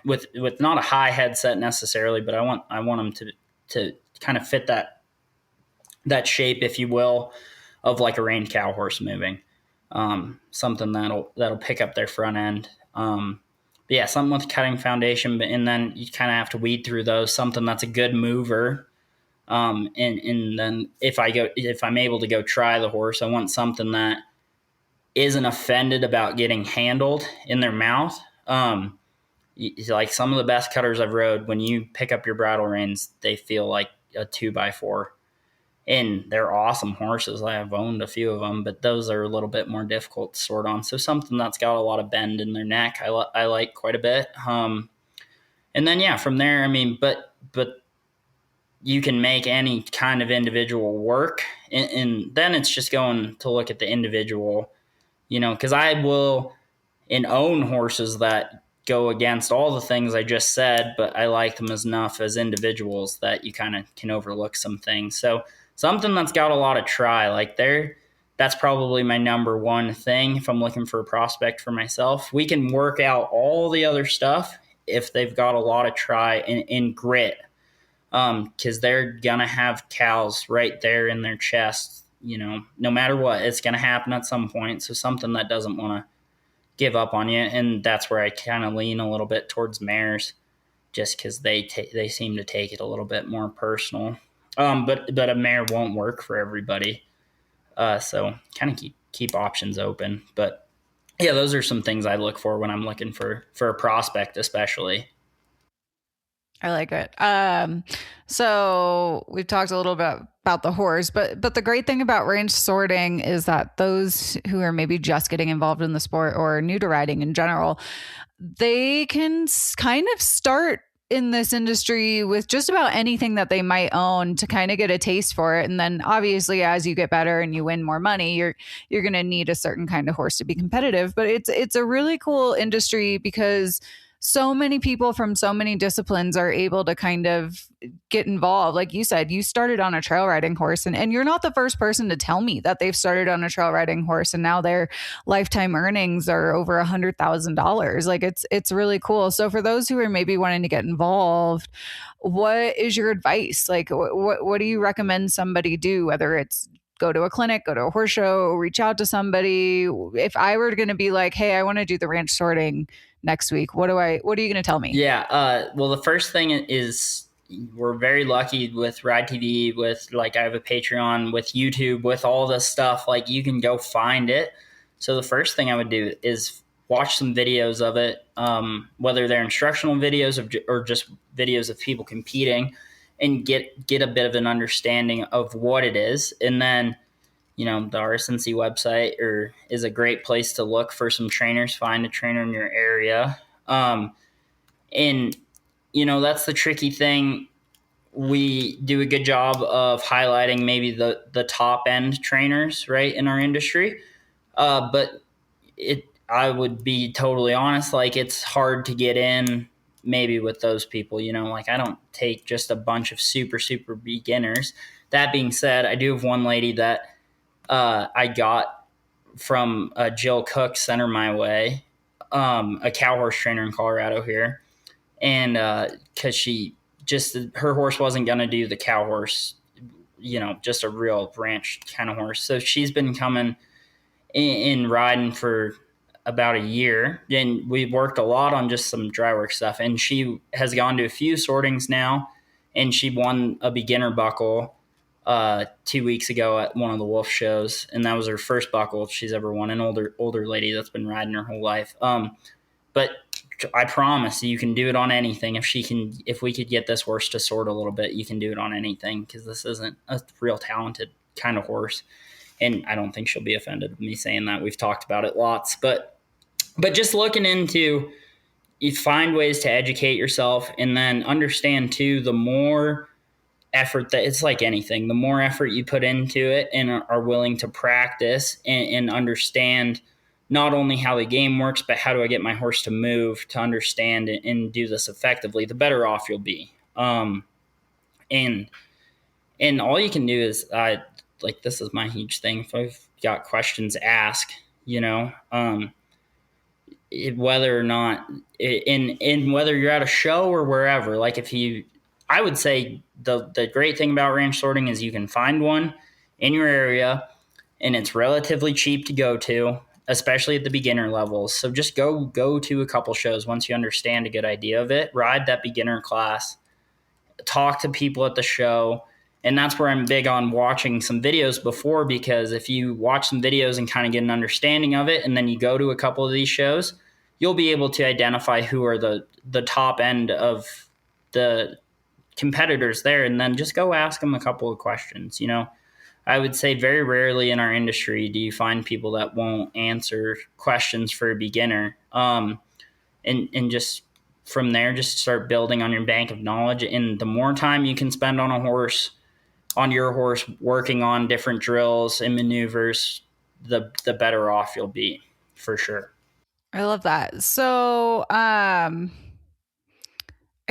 with not a high headset necessarily, but I want them to kind of fit that shape, if you will, of like a reined cow horse moving. Something that'll pick up their front end. Yeah, something with cutting foundation, and then you kind of have to weed through those. Something that's a good mover. And then if I'm able to go try the horse, I want something that isn't offended about getting handled in their mouth. Like some of the best cutters I've rode, when you pick up your bridle reins, they feel like a 2x4. And they're awesome horses. I've owned a few of them, but those are a little bit more difficult to sort on. So something that's got a lot of bend in their neck, I like quite a bit. And then, yeah, from there, I mean, but you can make any kind of individual work. And then it's just going to look at the individual, because I will own horses that go against all the things I just said, but I like them enough as individuals that you kind of can overlook some things. So something that's got a lot of try, that's probably my number one thing if I'm looking for a prospect for myself. We can work out all the other stuff if they've got a lot of try and grit, because they're going to have cows right there in their chest. No matter what, it's going to happen at some point. So something that doesn't want to give up on you, and that's where I kind of lean a little bit towards mares, just because they seem to take it a little bit more personal. But a mare won't work for everybody, so kind of keep options open. But yeah, those are some things I look for when I'm looking for a prospect, especially. I like it. So we've talked a little bit about the horse, but the great thing about range sorting is that those who are maybe just getting involved in the sport or new to riding in general, they can kind of start in this industry with just about anything that they might own to kind of get a taste for it. And then obviously as you get better and you win more money, you're going to need a certain kind of horse to be competitive. But it's a really cool industry because so many people from so many disciplines are able to kind of get involved. Like you said, you started on a trail riding horse, and you're not the first person to tell me that they've started on a trail riding horse and now their lifetime earnings are over $100,000. Like it's really cool. So for those who are maybe wanting to get involved, what is your advice? Like what do you recommend somebody do, whether it's go to a clinic, go to a horse show, reach out to somebody? If I were going to be like, hey, I want to do the ranch sorting next week, what are you going to tell me? Yeah. Well, the first thing is we're very lucky with Ride TV, with I have a Patreon, with YouTube, with all this stuff. Like you can go find it. So the first thing I would do is watch some videos of it, whether they're instructional videos or just videos of people competing, and get a bit of an understanding of what it is. And then, the RSNC website is a great place to look for some trainers, find a trainer in your area. And, that's the tricky thing. We do a good job of highlighting maybe the top end trainers, right, in our industry. But I would be totally honest, like it's hard to get in maybe with those people, like I don't take just a bunch of super, super beginners. That being said, I do have one lady that I got from Jill Cook sent her my way, a cow horse trainer in Colorado here. And because she just, her horse wasn't going to do the cow horse, just a real ranch kind of horse. So she's been coming in riding for about a year, and we worked a lot on just some dry work stuff. And she has gone to a few sortings now, and she won a beginner buckle 2 weeks ago at one of the wolf shows, and that was her first buckle she's ever won. An older lady that's been riding her whole life. But I promise you can do it on anything. If we could get this horse to sort a little bit, you can do it on anything, because this isn't a real talented kind of horse. And I don't think she'll be offended with me saying that. We've talked about it lots, but just looking into, you find ways to educate yourself, and then understand too, the more effort that, it's like anything, the more effort you put into it and are willing to practice and understand not only how the game works, but how do I get my horse to move, to understand and do this effectively, the better off you'll be. And all you can do is, like, this is my huge thing. If I've got questions, ask, whether or not in whether you're at a show or wherever. Like, I would say the great thing about ranch sorting is you can find one in your area, and it's relatively cheap to go to, especially at the beginner levels. So just go to a couple shows once you understand a good idea of it. Ride that beginner class, talk to people at the show. And that's where I'm big on watching some videos before, because if you watch some videos and kind of get an understanding of it, and then you go to a couple of these shows, you'll be able to identify who are the top end of the competitors there, and then just go ask them a couple of questions. I would say very rarely in our industry do you find people that won't answer questions for a beginner. And just from there, just start building on your bank of knowledge. And the more time you can spend on your horse, working on different drills and maneuvers, the better off you'll be, for sure. I love that. So, I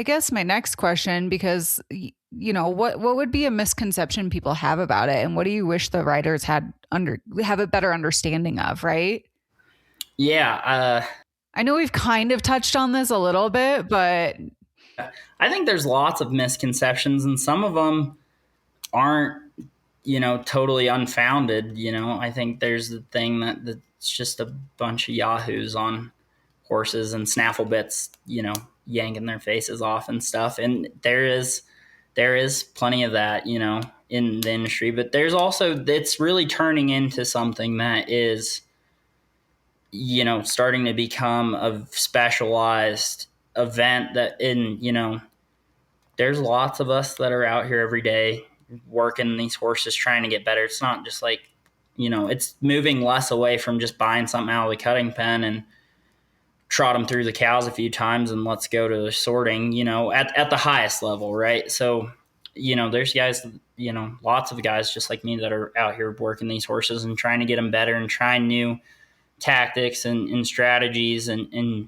guess my next question, because what would be a misconception people have about it, and what do you wish the writers have a better understanding of, right? Yeah, I know we've kind of touched on this a little bit, but I think there's lots of misconceptions, and some of them aren't, totally unfounded. I think there's the thing that it's just a bunch of yahoos on horses and snaffle bits, yanking their faces off and stuff. And there is plenty of that, in the industry, but there's also, it's really turning into something that is, starting to become a specialized event that there's lots of us that are out here every day working these horses, trying to get better. It's not just like, it's moving less away from just buying something out of the cutting pen and trot them through the cows a few times and let's go to the sorting, at the highest level. Right. So, there's guys, lots of guys just like me that are out here working these horses and trying to get them better and trying new tactics and strategies and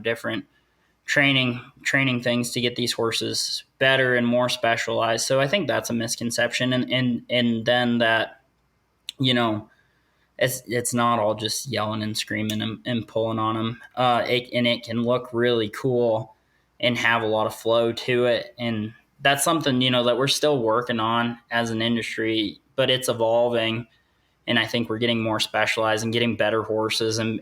different training things to get these horses better and more specialized. So I think that's a misconception. And then that, it's not all just yelling and screaming and pulling on them. It can look really cool and have a lot of flow to it. And that's something, that we're still working on as an industry, but it's evolving. And I think we're getting more specialized and getting better horses and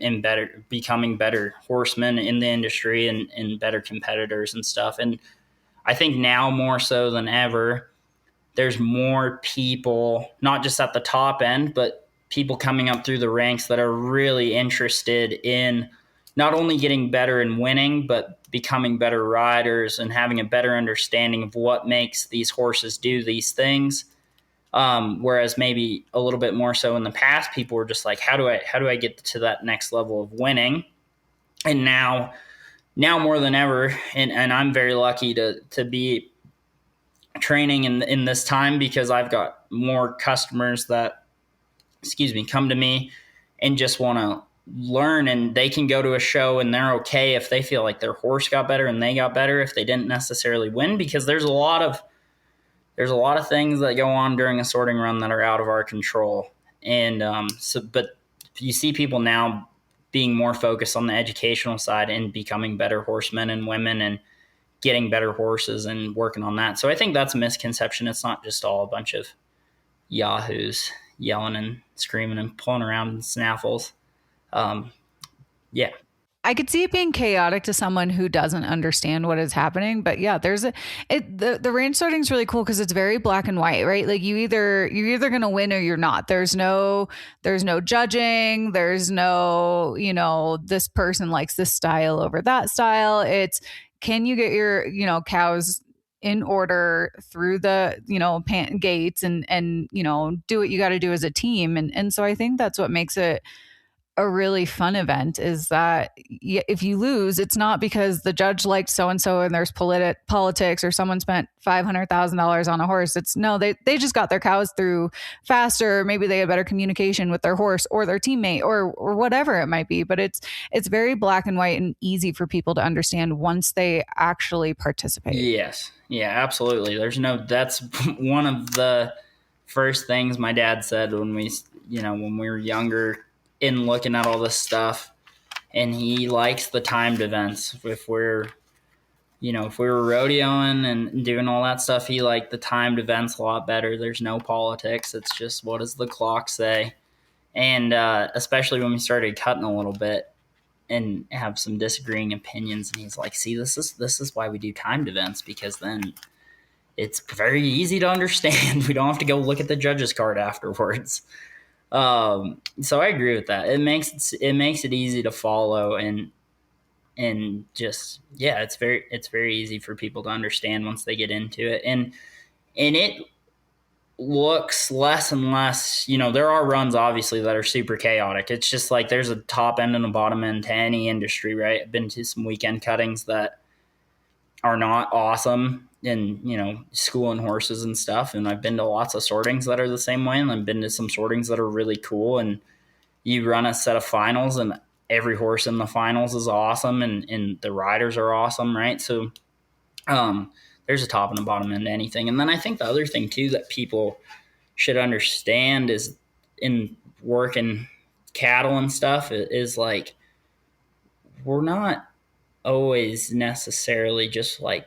becoming better horsemen in the industry and better competitors and stuff. And I think now more so than ever, there's more people, not just at the top end, but people coming up through the ranks that are really interested in not only getting better and winning, but becoming better riders and having a better understanding of what makes these horses do these things. Whereas maybe a little bit more so in the past, people were just like, how do I get to that next level of winning? And now more than ever, and I'm very lucky to be training in this time, because I've got more customers that, come to me and just want to learn, and they can go to a show and they're okay if they feel like their horse got better and they got better if they didn't necessarily win, because there's a lot of things that go on during a sorting run that are out of our control. And but you see people now being more focused on the educational side and becoming better horsemen and women and getting better horses and working on that. So I think that's a misconception. It's not just all a bunch of yahoos yelling and screaming and pulling around in snaffles. Yeah. I could see it being chaotic to someone who doesn't understand what is happening, but yeah, the range sorting is really cool because it's very black and white, right? Like you're either going to win or you're not. There's no judging. There's no, this person likes this style over that style. It's, can you get your, cows in order through the, gates and, do what you got to do as a team. And so I think that's what makes it a really fun event, is that if you lose, it's not because the judge liked so-and-so and there's politics or someone spent $500,000 on a horse. It's no, they just got their cows through faster. Maybe they had better communication with their horse or their teammate or whatever it might be. But it's very black and white and easy for people to understand once they actually participate. Yes. Yeah, absolutely. That's one of the first things my dad said when we were younger, in looking at all this stuff. And he likes the timed events. If we were rodeoing and doing all that stuff, he liked the timed events a lot better. There's no politics. It's just, what does the clock say? And especially when we started cutting a little bit and have some disagreeing opinions, and he's like, see, this is why we do timed events, because then it's very easy to understand. We don't have to go look at the judge's card afterwards. So I agree with that. It makes it easy to follow, and just, yeah, it's very easy for people to understand once they get into it. And it looks less and less, there are runs obviously that are super chaotic. It's just like there's a top end and a bottom end to any industry, right? I've been to some weekend cuttings that are not awesome, and schooling horses and stuff, and I've been to lots of sortings that are the same way, and I've been to some sortings that are really cool, and you run a set of finals and every horse in the finals is awesome, and the riders are awesome, right? So there's a top and a bottom end to anything. And then I think the other thing too that people should understand is, in working cattle and stuff, is like, we're not always necessarily just like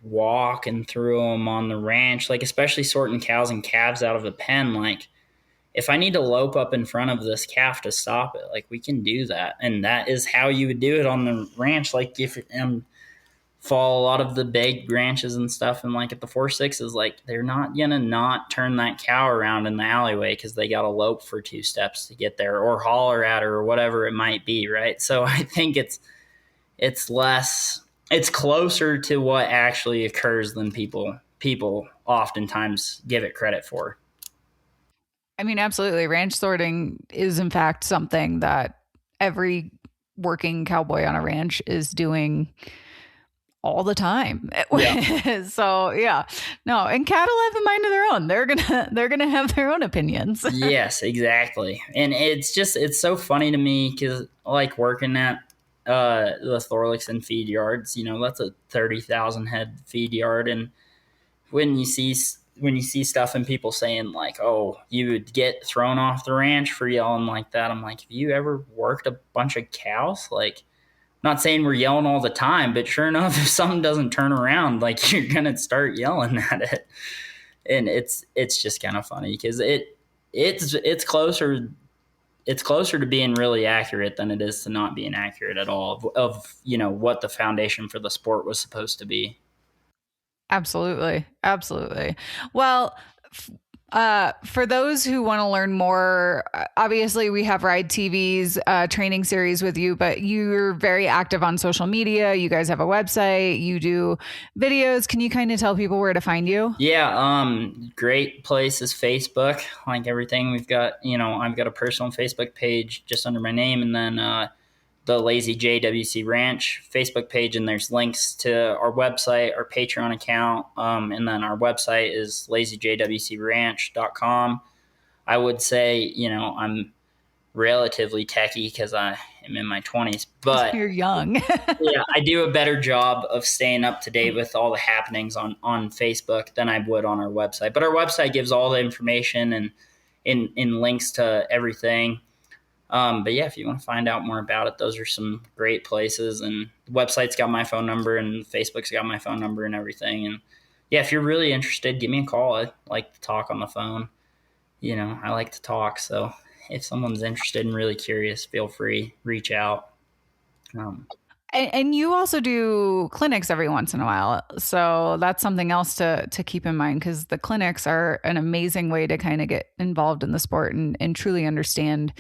walking through them on the ranch, like especially sorting cows and calves out of a pen. Like, if I need to lope up in front of this calf to stop it, like, we can do that. And that is how you would do it on the ranch. Like, if follow a lot of the big ranches and stuff, and like at the 4-6s, like, they're not gonna not turn that cow around in the alleyway because they got to lope for 2 steps to get there, or holler at her, or whatever it might be, right? So I think it's closer to what actually occurs than people oftentimes give it credit for. I mean, absolutely. Ranch sorting is, in fact, something that every working cowboy on a ranch is doing all the time. Yeah. So yeah, no, and cattle have a mind of their own. They're gonna have their own opinions. Yes, exactly. And it's so funny to me because, like, working at the Thorlickson feed yards, that's a 30,000 head feed yard, and when you see stuff and people saying like, oh, you would get thrown off the ranch for yelling like that, I'm like, have you ever worked a bunch of cows? Like, not saying we're yelling all the time, but sure enough, if something doesn't turn around, like, you're gonna start yelling at it. And it's just kind of funny because it's closer to being really accurate than it is to not being accurate at all of what the foundation for the sport was supposed to be. Absolutely. Well, for those who want to learn more, obviously we have Ride TV's training series with you, but you're very active on social media. You guys have a website, you do videos. Can you kind of tell people where to find you? Yeah. Great place is Facebook. Like everything, we've got, I've got a personal Facebook page just under my name, and then the Lazy JWC Ranch Facebook page, and there's links to our website, our Patreon account, and then our website is lazyjwcranch.com. I would say, I'm relatively techie because I am in my 20s, but You're young. yeah, I do a better job of staying up to date with all the happenings on Facebook than I would on our website. But our website gives all the information and in links to everything. But yeah, if you want to find out more about it, those are some great places. And the website's got my phone number, and Facebook's got my phone number and everything. And yeah, if you're really interested, give me a call. I like to talk on the phone. I like to talk. So if someone's interested and really curious, feel free, reach out. Um, And you also do clinics every once in a while. So that's something else to keep in mind, because the clinics are an amazing way to kind of get involved in the sport and truly understand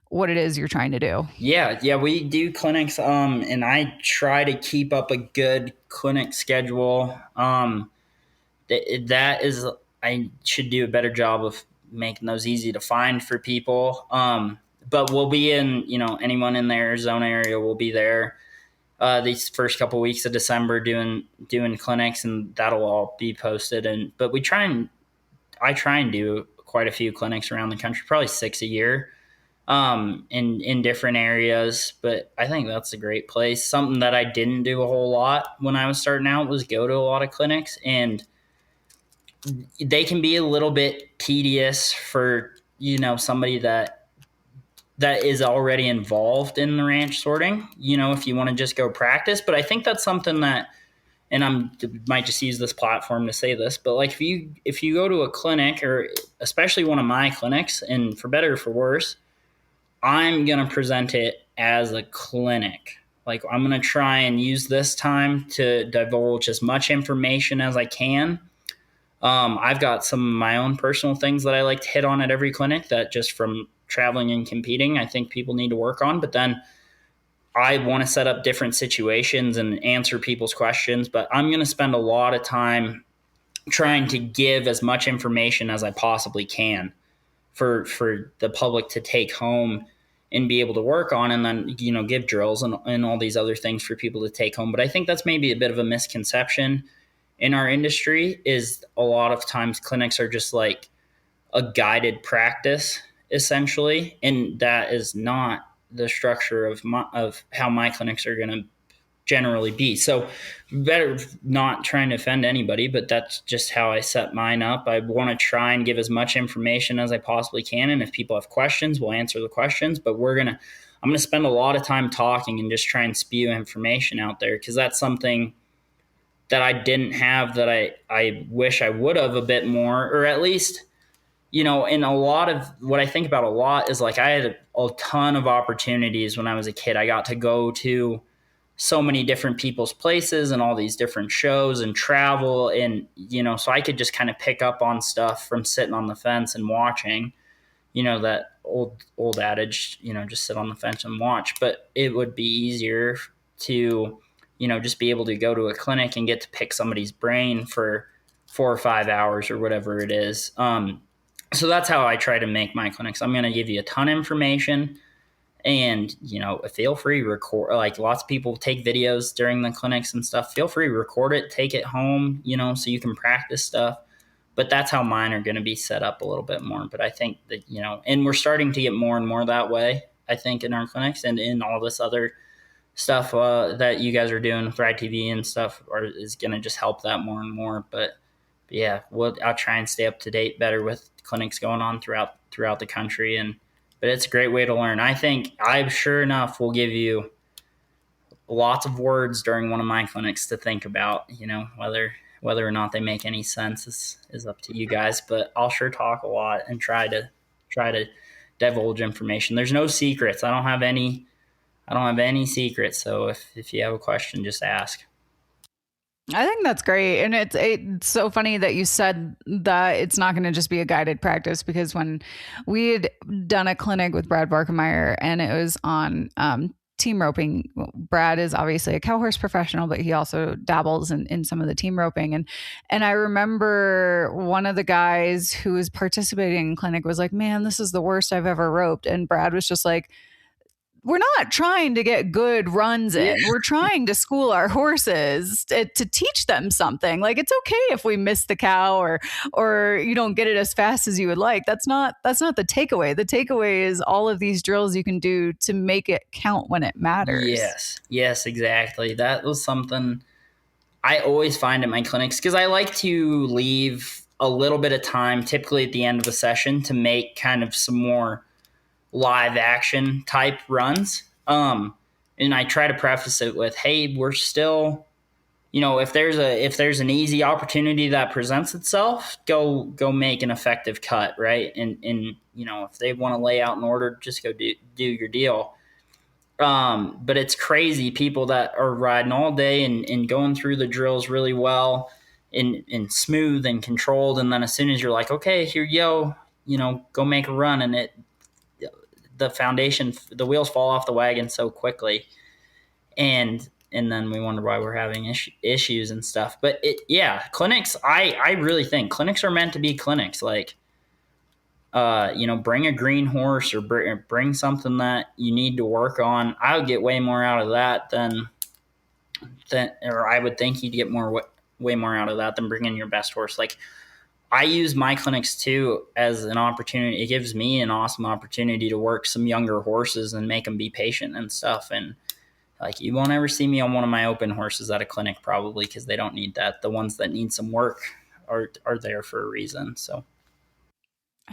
what it is you're trying to do. Yeah, we do clinics, and I try to keep up a good clinic schedule. That is, I should do a better job of making those easy to find for people. But we'll be in, anyone in the Arizona area will be there these first couple weeks of December doing clinics, and that'll all be posted. But I try and do quite a few clinics around the country, probably 6 a year, in different areas. But I think that's a great place. Something that I didn't do a whole lot when I was starting out was go to a lot of clinics, and they can be a little bit tedious for somebody that is already involved in the ranch sorting, if you want to just go practice. But I think that's something that, and might just use this platform to say this, but like if you go to a clinic, or especially one of my clinics, and for better or for worse, I'm going to present it as a clinic. Like, I'm going to try and use this time to divulge as much information as I can. I've got some of my own personal things that I like to hit on at every clinic that just from traveling and competing, I think people need to work on. But then I want to set up different situations and answer people's questions. But I'm going to spend a lot of time trying to give as much information as I possibly can for the public to take home and be able to work on, and then, give drills and all these other things for people to take home. But I think that's maybe a bit of a misconception in our industry, is a lot of times clinics are just like a guided practice essentially. And that is not the structure of how my clinics are going to generally be. So better not trying to offend anybody, but that's just how I set mine up. I want to try and give as much information as I possibly can. And if people have questions, we'll answer the questions, but I'm going to spend a lot of time talking and just try and spew information out there. 'Cause that's something that I didn't have, that I wish I would have a bit more, or at least, in a lot of what I think about a lot is like I had a ton of opportunities when I was a kid. I got to go to so many different people's places and all these different shows and travel. And, so I could just kind of pick up on stuff from sitting on the fence and watching, that old adage, just sit on the fence and watch. But it would be easier to, just be able to go to a clinic and get to pick somebody's brain for 4 or 5 hours or whatever it is. So that's how I try to make my clinics. I'm going to give you a ton of information, and, feel free to record. Like, lots of people take videos during the clinics and stuff. Feel free to record it, take it home, so you can practice stuff. But that's how mine are going to be set up a little bit more. But I think that, and we're starting to get more and more that way, I think, in our clinics and in all this other stuff that you guys are doing with Ride TV and stuff is going to just help that more and more. But yeah, I'll try and stay up to date better with clinics going on throughout the country. But it's a great way to learn. I think I sure enough will give you lots of words during one of my clinics to think about. Whether or not they make any sense is up to you guys. But I'll sure talk a lot and try to divulge information. There's no secrets. I don't have any secrets. So if you have a question, just ask. I think that's great. And it's so funny that you said that it's not going to just be a guided practice, because when we had done a clinic with Brad Barkemeyer and it was on team roping, Brad is obviously a cow horse professional, but he also dabbles in some of the team roping. And I remember one of the guys who was participating in clinic was like, man, this is the worst I've ever roped. And Brad was just like, we're not trying to get good runs in. We're trying to school our horses to teach them something. Like, it's okay if we miss the cow or you don't get it as fast as you would like. That's not the takeaway. The takeaway is all of these drills you can do to make it count when it matters. Yes, exactly. That was something I always find at my clinics, because I like to leave a little bit of time, typically at the end of a session, to make kind of some more live action type runs. And I try to preface it with, hey, we're still, if there's an easy opportunity that presents itself, go make an effective cut, right? And if they want to lay out an order, just go do your deal. But it's crazy, people that are riding all day and going through the drills really well and smooth and controlled, and then as soon as you're like, okay, here you go make a run, and the foundation, the wheels fall off the wagon so quickly, and then we wonder why we're having issues and stuff. But clinics, I really think clinics are meant to be clinics. Like, bring a green horse or bring something that you need to work on. I would get way more out of that or I would think you'd get way more out of that than bringing your best horse. Like, I use my clinics too as an opportunity. It gives me an awesome opportunity to work some younger horses and make them be patient and stuff. And like, you won't ever see me on one of my open horses at a clinic, probably, because they don't need that. The ones that need some work are there for a reason. So.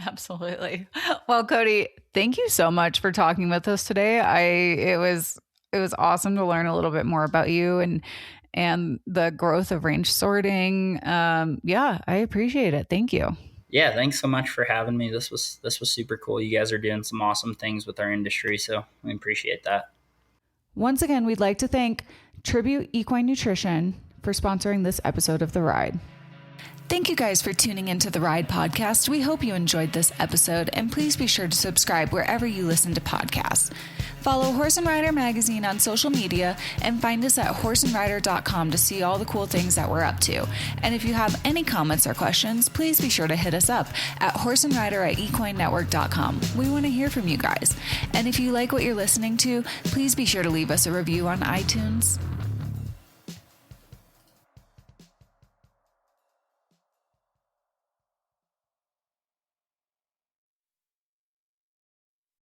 Absolutely. Well, Kody, thank you so much for talking with us today. It was awesome to learn a little bit more about you and the growth of range sorting. I appreciate it. Thank you. Yeah, thanks so much for having me. This was super cool. You guys are doing some awesome things with our industry, so we appreciate that. Once again, we'd like to thank Tribute Equine Nutrition for sponsoring this episode of The Ride. Thank you guys for tuning into the Ride podcast. We hope you enjoyed this episode, and please be sure to subscribe wherever you listen to podcasts. Follow Horse and Rider Magazine on social media and find us at horseandrider.com to see all the cool things that we're up to. And if you have any comments or questions, please be sure to hit us up at horseandrider@equinenetwork.com. We want to hear from you guys. And if you like what you're listening to, please be sure to leave us a review on iTunes.